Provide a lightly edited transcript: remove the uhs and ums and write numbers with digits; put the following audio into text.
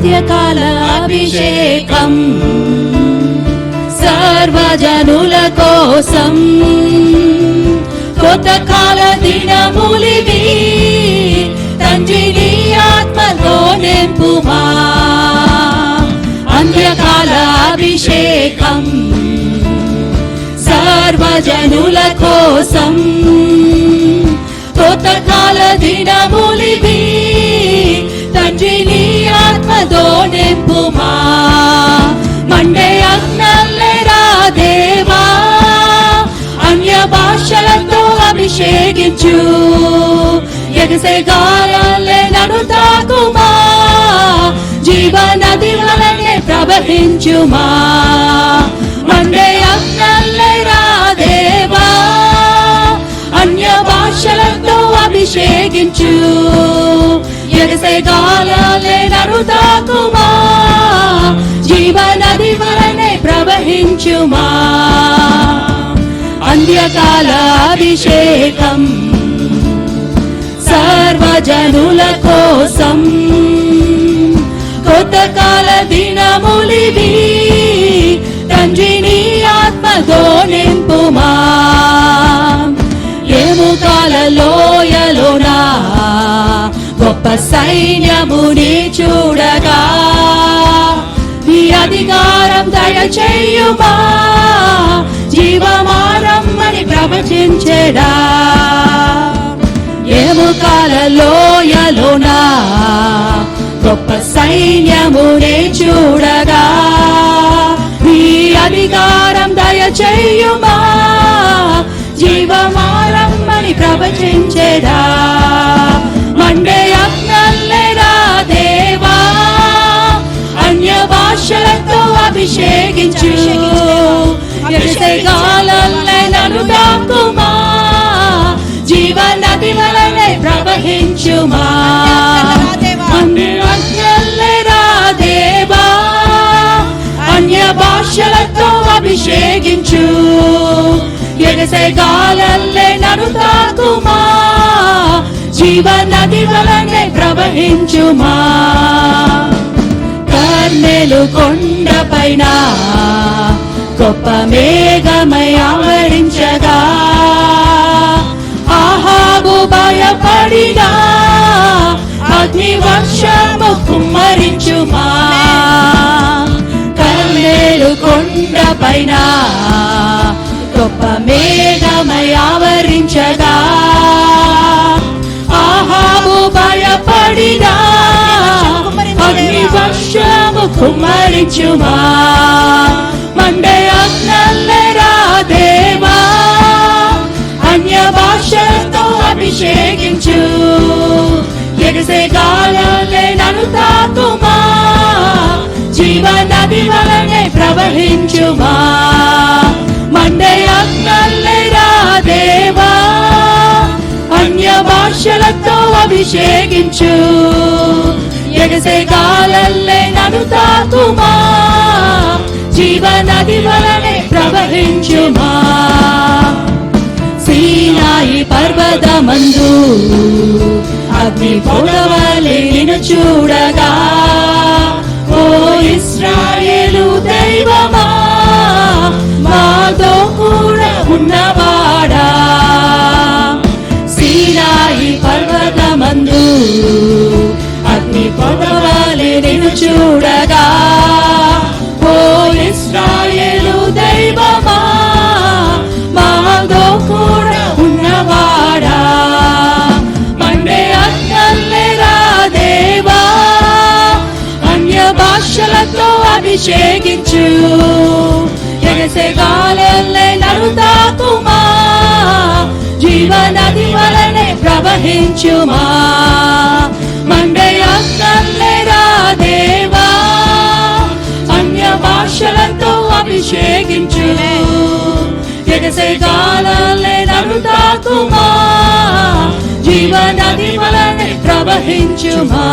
అంత్యకాల అభిషేకం సర్వజనుల కోసం కొత్త కాల దినములివి తండ్రి నీ ఆత్మతో నింపుమా అంత్యకాల అభిషేకం సర్వజనుల కోసం కొత్త కాల దినములివి తండ్రి నీ ఆత్మతో నింపుమా మండే అగ్నల్లెరా దేవా అన్య భాషలతో అభిషేకించు ఎగసే గాలల్లే నన్ను తాకుమా జీవనది వలనే ప్రవహించుమా మండే అగ్నల్లెరా దేవా అన్య భాషలతో అభిషేకించు ఎగసే గాలల్లే నన్ను తాకుమా జీవనది వలనే ప్రవహించుమా అంత్యకాల అభిషేకం సర్వజనుల కోసం కొత్త కాల దినములివి తండ్రి నీ ఆత్మతో నింపుమా ఎముకల లోయలోనా గొప్ప సైన్యముని చూడగా నీ అధికారం దయచేయుమా జీవమారమ్మని ప్రవచించెడా ఎముకల లోయలోనా గొప్ప సైన్యమునే చూడగా నీ అధికారం దయచేయుమా జీవమారమ్మని ప్రవచించెడా మండే అగ్నల్లెరా దేవా అన్య భాషలతో అభిషేకించు ఎగసెగాలల్లే నన్ను తాకుమా జీవనది వలనే ప్రవహించుమా అగ్నల్లెరా దేవా అన్య భాషలతో అభిషేకించు ఎగసెగాలల్లే నన్ను తాకుమా జీవనది వలనే ప్రవహించుమా కర్నెలు కొండపైన గొప్ప మేఘమై ఆవరించగా ఆహాబు భయపడినా అగ్ని వర్షము కుమ్మరించుమా కర్నెలు కొండపైన గొప్ప మేఘమై ఆవరించగా ఆహాబు భయపడినా అగ్ని వర్షము కుమ్మరించుమా మండే అగ్నల్లెరా దేవా అన్య భాషలతో అభిషేకించు ఎగసే గాలల్లే నన్ను తాకుమా జీవనది వలనే ప్రవహించుమా మండే అగ్నల్లెరా దేవా అన్య భాషలతో అభిషేకించు ఎగసే గాలల్లే నన్ను తాకుమా జీవనది వలనే ప్రవహించుమా సీనాయి పర్వతమందు అగ్ని పొగవలె నిన్ను చూడగా ఓ ఇశ్రాయేలు దైవమా మాతో కూడా ఉన్నవాడా సీనాయి పర్వతమందు అగ్ని పొగవలె నిన్ను చూడగా ఓ ఇశ్రాయేలు దైవమా మాతో కూడా ఉన్నవాడా మండే అగ్నల్లెరా దేవా అన్య భాషలతో అభిషేకించు ఎగసే గాలల్లే నన్ను తాకుమా జీవనది వలనే ప్రవహించుమా మండే అగ్నల్లెరా దేవా అన్య భాషలతో అభిషేకించు ఎగసే గాలల్లే నన్ను తాకుమా జీవనది వలనే ప్రవహించుమా